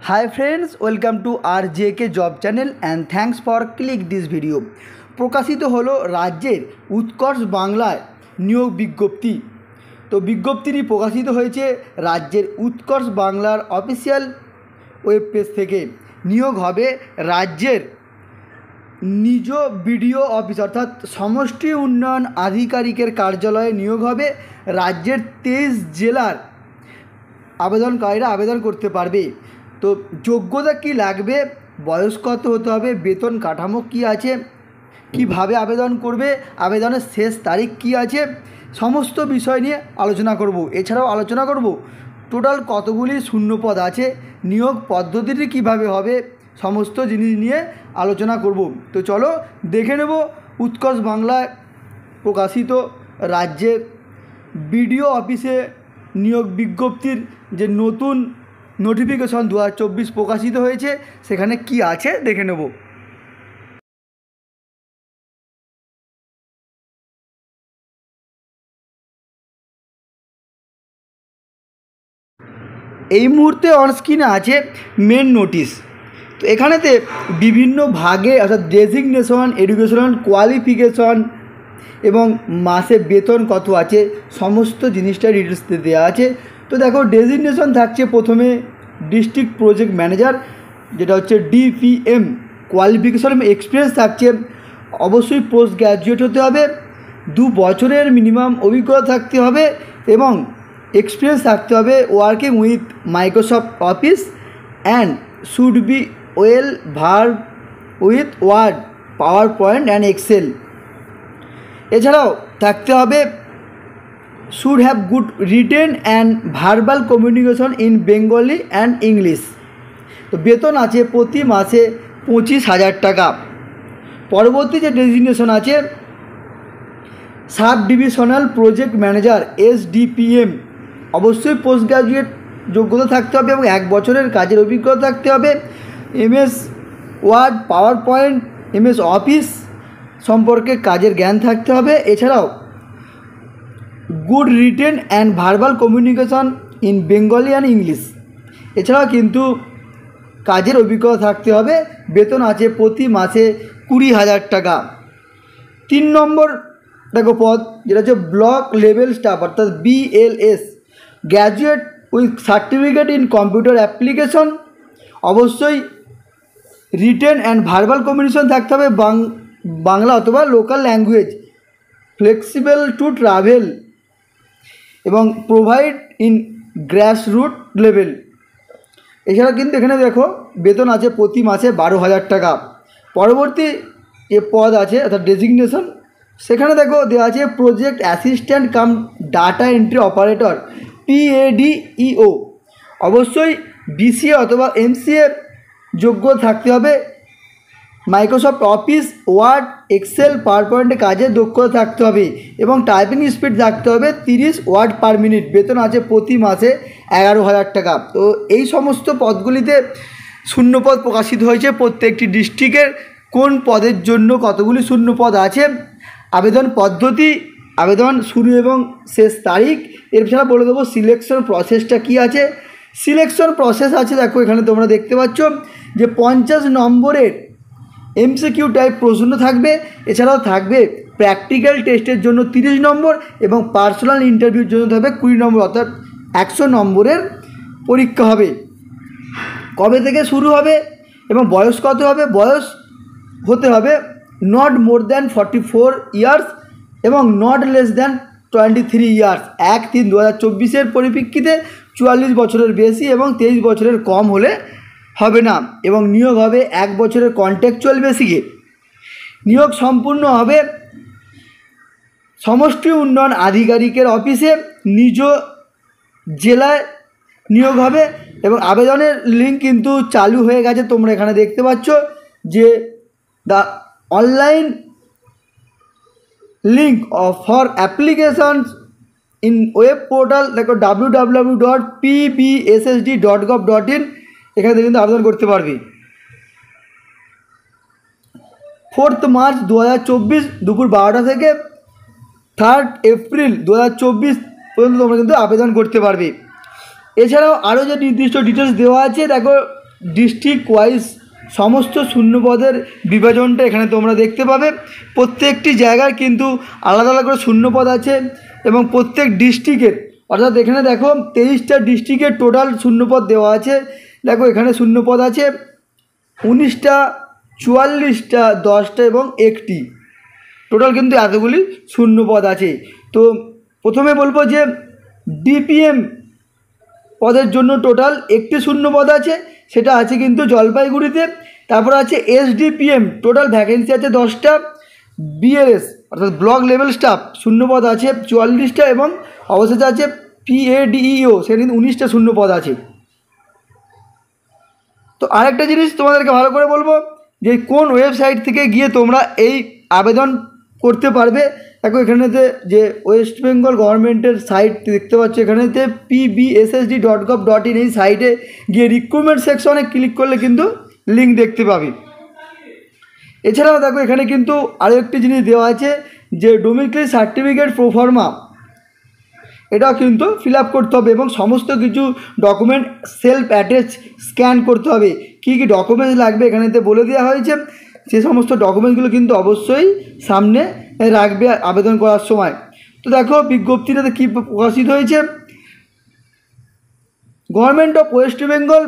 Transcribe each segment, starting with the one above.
Hi friends, welcome to RJK Job Channel and thanks for click this video. প্রকাশিত হলো রাজ্যের উৎকর্ষ বাংলায় নিয়োগ বিজ্ঞপ্তি। তো বিজ্ঞপ্তিটি প্রকাশিত হয়েছে রাজ্যের উৎকর্ষ বাংলার অফিসিয়াল ওয়েব পেজ থেকে। নিয়োগ হবে রাজ্যের নিজ বিডিও অফিস অর্থাৎ সমষ্টি উন্নয়ন আধিকারিকের কার্যালয়ে নিয়োগ হবে। রাজ্যের 23 জেলার আবেদনকারীরা আবেদন করতে পারবে। তো যোগ্যতা কি লাগবে, বয়স কত হতে হবে, বেতন কাঠামো কি আছে, কিভাবে আবেদন করবে, আবেদনের শেষ তারিখ কি আছে, সমস্ত বিষয় নিয়ে আলোচনা করব। এছাড়াও আলোচনা করব টোটাল কতগুলি শূন্যপদ আছে, নিয়োগ পদ্ধতিটি কিভাবে হবে, সমস্ত জিনিস নিয়ে আলোচনা করব। তো চলো দেখে নেব উৎকর্ষ বাংলায় প্রকাশিত রাজ্যের বিডিও অফিসে নিয়োগ বিজ্ঞপ্তির যে নতুন নোটিফিকেশন 2024 প্রকাশিত হয়েছে সেখানে কি আছে দেখে নেব। এই মুহূর্তে অনস্ক্রিনে আছে মেন নোটিশ। তো এখানেতে বিভিন্ন ভাগে অর্থাৎ ডেজিগনেশন, এডুকেশনাল কোয়ালিফিকেশন এবং মাসে বেতন কত আছে সমস্ত জিনিসটা ডিটেলস দেওয়া আছে। তো দেখো ডেজিগনেশন থাকছে প্রথমে ডিস্ট্রিক্ট প্রজেক্ট ম্যানেজার, যেটা হচ্ছে ডিপিএম। কোয়ালিফিকেশন এবং এক্সপিরিয়েন্স থাকছে অবশ্যই পোস্ট গ্র্যাজুয়েট হতে হবে, 2 বছরের মিনিমাম অভিজ্ঞতা থাকতে হবে এবং এক্সপিরিয়েন্স থাকতে হবে working with Microsoft Office and should be well verb with Word, PowerPoint and Excel. এছাড়াও থাকতে হবে should have good written and verbal communication in Bengali and English। তো বেতন আছে প্রতি মাসে 25,000 টাকা। পরবর্তী যে ডেজিগনেশন আছে sub divisional project manager SDPM, অবশ্যই পোস্ট গ্রাজুয়েট যোগ্যতা থাকতে হবে এবং 1 বছরের কাজের অভিজ্ঞতা থাকতে হবে। MS Word, PowerPoint, MS Office সম্পর্কে কাজের জ্ঞান থাকতে হবে। এছাড়াও good written and verbal communication in Bengali and English. এছাড়াও কিন্তু কাজের অভিজ্ঞতা থাকতে হবে। বেতন আছে প্রতি মাসে 20,000 টাকা। 3 নম্বর দেখো পদ, যেটা হচ্ছে ব্লক লেভেল স্টাফ অর্থাৎ BLS, graduate with certificate in computer application. অবশ্যই রিটেন অ্যান্ড ভার্বাল কমিউনিকেশন থাকতে হবে বাংলা অথবা local language, flexible to travel এবং প্রোভাইড ইন গ্রাসরুট লেভেল। এছাড়া কিন্তু এখানে দেখো বেতন আছে প্রতি মাসে 12,000 টাকা। পরবর্তী যে পদ আছে অর্থাৎ ডেজিগনেশন, সেখানে দেখো দেওয়া আছে project assistant cum data entry operator PADEO। অবশ্যই BCA অথবা MCA যোগ্য থাকতে হবে। মাইক্রোসফট অফিস, ওয়ার্ড, এক্সেল, পাওয়ার পয়েন্টে কাজে দক্ষতা থাকতে হবে এবং টাইপিং স্পিড থাকতে হবে 30 ওয়ার্ড পার মিনিট। বেতন আছে প্রতি মাসে 11,000 টাকা। তো এই সমস্ত পদগুলিতে শূন্যপদ প্রকাশিত হয়েছে। প্রত্যেকটি ডিস্ট্রিক্টের কোন পদের জন্য কতগুলি শূন্যপদ আছে, আবেদন পদ্ধতি, আবেদন শুরু এবং শেষ তারিখ, এছাড়া বলে দেবো সিলেকশন প্রসেসটা কি আছে। সিলেকশন প্রসেস আছে দেখো এখানে তোমরা দেখতে পাচ্ছ যে 50 নম্বরের MCQ টাইপ প্রশ্ন থাকবে। এছাড়াও থাকবে প্র্যাকটিক্যাল টেস্টের জন্য 30 নম্বর এবং পার্সোনাল ইন্টারভিউর জন্য থাকবে 20 নম্বর, অর্থাৎ 100 নম্বরের পরীক্ষা হবে। কবে থেকে শুরু হবে এবং বয়স কত হবে, বয়স হতে হবে নট মোর দ্যান 44 ইয়ার্স এবং নট লেস দ্যান 23 ইয়ার্স। 1/3/2024 পরিপ্রেক্ষিতে 44 বছরের বেশি এবং 23 বছরের কম হলে হবে না এবং নিয়োগ হবে 1 বছরের কন্ট্রাকচুয়াল বেসিকে। নিয়োগ সম্পূর্ণ হবে সমষ্টি উন্নয়ন আধিকারিকের অফিসে, নিজ জেলায় নিয়োগ হবে এবং আবেদনের লিঙ্ক কিন্তু চালু হয়ে গেছে। তোমরা এখানে দেখতে পাচ্ছ যে the online link for applications in web portal দেখো www.pbssd.gov.in, এখানে কিন্তু আবেদন করতে পারবি। 4 মার্চ 2024 দুপুর 12টা থেকে 3 এপ্রিল 2024 পর্যন্ত তোমরা কিন্তু আবেদন করতে পারবে। এছাড়াও আরও যে নির্দিষ্ট ডিটেলস দেওয়া আছে দেখো ডিস্ট্রিক্ট ওয়াইজ সমস্ত শূন্যপদের বিভাজনটা এখানে তোমরা দেখতে পাবে। প্রত্যেকটি জায়গার কিন্তু আলাদা আলাদা করে শূন্যপদ আছে এবং প্রত্যেক ডিস্ট্রিক্টের, অর্থাৎ এখানে দেখো 23টা ডিস্ট্রিক্টের টোটাল শূন্যপদ দেওয়া আছে। দেখো এখানে শূন্যপদ আছে 19টা, 44টা, 10টা এবং 1টি, টোটাল কিন্তু এতগুলি শূন্যপদ আছে। তো প্রথমে বলবো যে ডিপিএম পদের জন্য টোটাল 1টি শূন্যপদ আছে, সেটা আছে কিন্তু জলপাইগুড়িতে। তারপর আছে এসডিপিএম, টোটাল ভ্যাকেন্সি আছে 10টা। বিএলএস অর্থাৎ ব্লক লেভেল স্টাফ শূন্যপদ আছে 44টা এবং অবশেষে আছে পিএডিইও, সেখানে কিন্তু 19টা শূন্যপদ আছে। তো আরেকটা জিনিস তোমাদেরকে ভালো করে বলবো যে কোন ওয়েবসাইট থেকে গিয়ে তোমরা এই আবেদন করতে পারবে। দেখো এখানেতে যে ওয়েস্ট বেঙ্গল গভর্নমেন্টের সাইট দেখতে পাচ্ছ, এখানেতে pbssd.gov.in এই সাইটে গিয়ে রিক্রুটমেন্ট সেকশনে ক্লিক করলে কিন্তু লিঙ্ক দেখতে পাবে। এছাড়াও দেখো এখানে কিন্তু আরও একটি জিনিস দেওয়া আছে যে ডোমিসাইল সার্টিফিকেট প্রোফর্মা, এটাও কিন্তু ফিল আপ করতে হবে এবং সমস্ত কিছু ডকুমেন্ট সেলফ অ্যাটাচ স্ক্যান করতে হবে। কী কী ডকুমেন্টস লাগবে এখানেতে বলে দেওয়া হয়েছে, সে সমস্ত ডকুমেন্টসগুলো কিন্তু অবশ্যই সামনে রাখবে আবেদন করার সময়। তো দেখো বিজ্ঞপ্তিটাতে কী প্রকাশিত হয়েছে, government of West Bengal,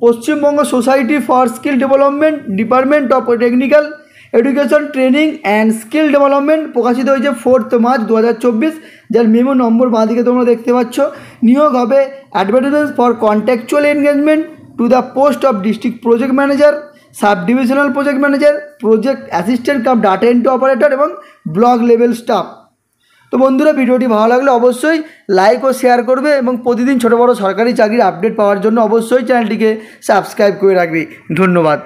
Paschimbanga society for skill development, department of technical education training and skill development, প্রকাশিত হয়েছে 4 মার্চ 2024, যার মেমো নম্বর বাঁদিকে তোমরা দেখতে পাচ্ছ। নিয়োগ হবে advertisement for contractual engagement to the post of district project manager, sub divisional project manager, project assistant cum data entry operator এবং ব্লক লেভেল স্টাফ। তো বন্ধুরা ভিডিওটি ভালো লাগলে অবশ্যই লাইক ও শেয়ার করবে এবং প্রতিদিন ছোটো বড়ো সরকারি চাকরির আপডেট পাওয়ার জন্য অবশ্যই চ্যানেলটিকে সাবস্ক্রাইব করে রাখবে। ধন্যবাদ।